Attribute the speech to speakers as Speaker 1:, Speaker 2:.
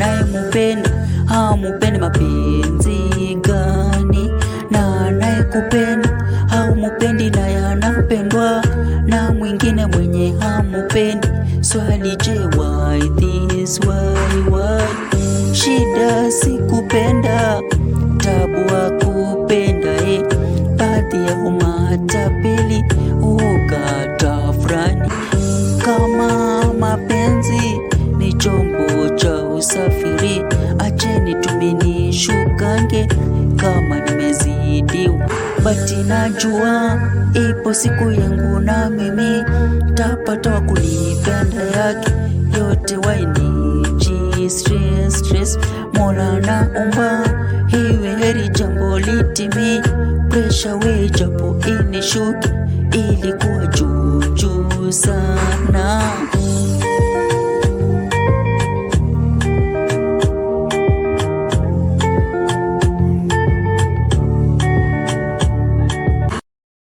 Speaker 1: anayempenda hamupendi mapenzi gani? Na anayekupenda haumupendi naye anapendwa na mwingine mwenye hamupendi. Swali, je, why this, why? Shida si kupenda, tabu wa kupenda baadhi ya matapeli ukatafrani. Kama mapenzi ni chombo cha usafiri, acheni tuminishukange kama nimezidiwa. Bati najua ipo siku yangu na mimi tapata wa kunipenda yake yote. Wainiji stress Mola naomba iwe heri jambo litimi. Pressure we japo inishuke